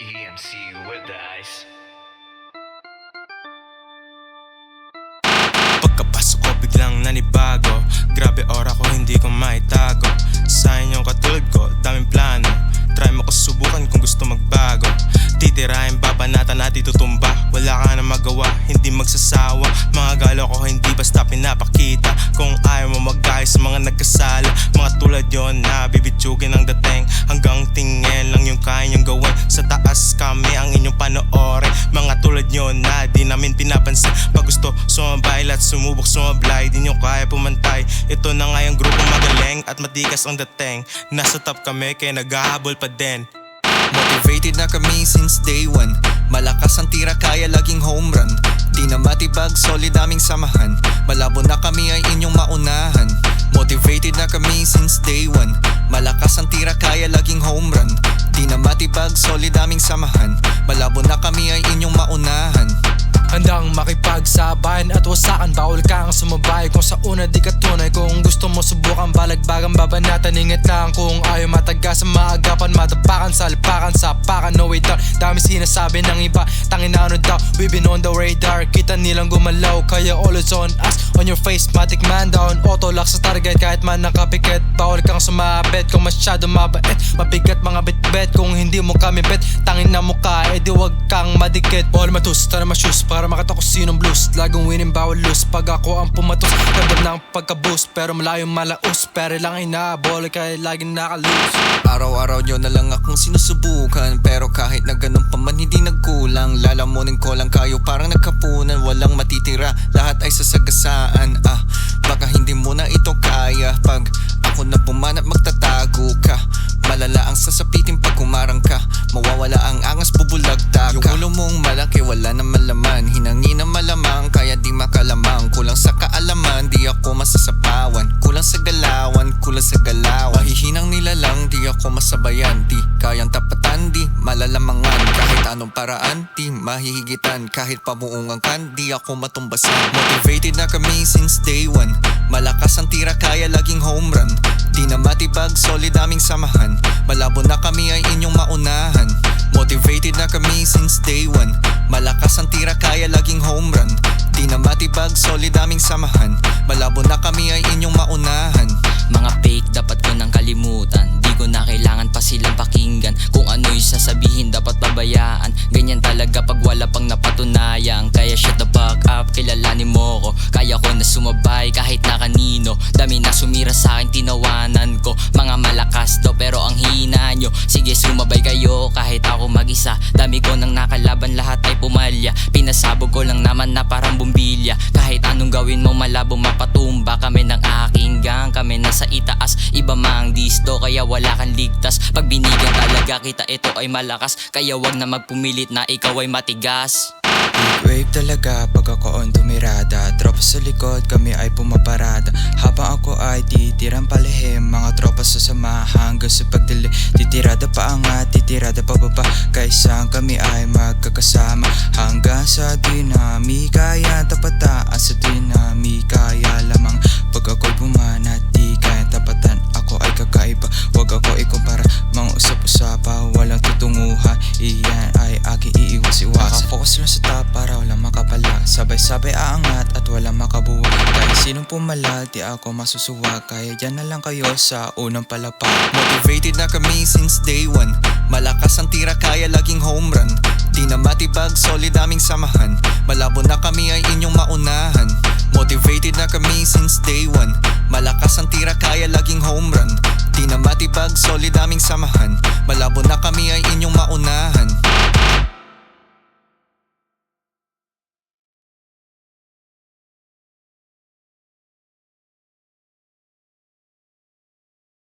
EMC with the ice. Pagkapasok ko biglang nanibago. Grabe ora ko hindi ko maitago. Sa inyong katulad ko, daming plano. Try mo ko subukan kung gusto magbago. Titirahin, babanatan at itutumba. Wala ka na magawa, hindi magsasawa. Mga galo ko hindi basta pinapakita. Kung ayaw mo mag-ayos sa mga nagkasala. Mga tulad yon na bibitsugin ang dating. Hanggang tingin lang yung kaya nyong gawin. Sa taas kami ang inyong panoorin. Mga tulad yon na di namin pinapansin. Pag gusto sumabay at sumubok sumablay, di nyo kaya pumantay. Ito na nga yung grupong magaling at matikas ang dating. Nasa top kami kaya naghahabol pa din. Motivated na kami since day one. Malakas ang tira kaya laging home run. Di na matibag, solid aming samahan. Malabo na kami ay inyong maunahan. Motivated na kami since day one. Malakas ang tira kaya laging home run. Di na matibag, solid aming samahan. Malabo na kami ay inyong maunahan. Handang makipagsabayan at wasakan. Bawal kang sumabay kung sa una di ka tunay. Kung gusto mo subukan balagbagan, babanatan. Ingat lang kung ayaw matagasan, maagapan, matapakan, salpakan, sapakan. No way down, dami sinasabi ng iba. Tangin na ano daw, we've been on the radar. Kita nilang gumalaw, kaya always on us. On your face, matic man down. Auto lock sa target kahit man nakapikit. Bawal kang sumabit kung masyado mabait. Mabigat mga bitbit kung hindi mo kami bet. Tangin na mukha, edi wag kang madikit. All matus, tara ma-shoes para makita ko sinong blues. Lagong winning bawal lose pag ako ang pumatos. Ganda ng pagka-boost pero malayo malaos. Pero lang ay naabol kaya laging naka-lose. Araw-araw nyo na lang akong sinusubukan. Pero kahit na ganun pa man hindi nagkulang. Lalamunin ko lang kayo parang nagkapunan. Walang matitira, lahat ay sasagasaan. Baka hindi mo na ito kaya. Pag ako na bumanat magtatago ka. Malala ang sasapitin pag kumarang ka. Mawawala ang angas, bubulagta ka. Yung ulo mong malaki, wala naman laman. Hinangin na malamang, kaya di makalamang. Kulang sa kaalaman, di ako masasapawan. Kulang sa galawan, kulang sa galawan. Mahihinang nila lang, di ako masabayan. Di kayang tapatan, di malalamangan. Kahit anong paraan, di mahihigitan. Kahit pabuungan kan, di ako matumbasan. Motivated na kami since day one. Malakas ang tira, kaya laging home run. Di na matibag, solid aming samahan. Malabo na kami ay inyong maunahan. Motivated na kami since day one. Malakas ang tira kaya laging home run. Di na matibag, solid aming samahan. Malabo na kami ay inyong maunahan. Mga fake dapat ko nang kalimutan. Di ko na kailangan pa silang pakinggan. Kung ano'y sasabihin dapat pabayaan. Ganyan talaga pag wala pang napatunayan. Kaya shut the fuck up, kilalanin mo ko. Kaya ko na sumabay kahit na kanino. Dami na sumira sa akin, tinawanan ko. Mga malakas daw pero ang hina nyo. Sige sumabay kayo kahit ako mag-isa. Dami ko nang nakalaban, lahat ay pumalya. Pinasabog ko lang naman na parang bumbilya. Kahit anong gawin mo malabo mapatumba. Kami ng aking gang, kami nasa itaas. Iba mang disto kaya wala kang ligtas. Pag binigyan talaga kita ito ay malakas. Kaya wag na magpumilit na ikaw ay matigas. Wave talaga pag ako on dumirada. Tropa sa likod, kami ay pumaparada. Habang ako ay titirang palihim. Mga tropa sasama hanggang sa pagdili. Titirada pa angat, titirada pa baba. Kaysa kami ay magkakasama. Hanggang sa dinamika yan tapataan. Sa dinamika yan lamang. Pag ako'y bumanat, di kaya tapatan. Ako ay kakaiba, wag ako ikumpara. Mga usap-usapa, walang tutunguhan. Iyan ay aking iiwas-iwasan. Nakapokus lang sa top para walang makapala. Sabay-sabay aangat at walang makabuwag. Kahit sinong pumalag, di ako masusuwag. Kaya dyan na lang kayo sa unang palapag. Motivated na kami since day one. Malakas ang tira kaya laging home run. Di na matibag, solid aming samahan. Malabo na kami ay inyong maunahan. Motivated na kami since day one. Malakas ang tira kaya laging home run. Di na matibag, solid aming samahan. Malabo na kami ay inyong maunahan.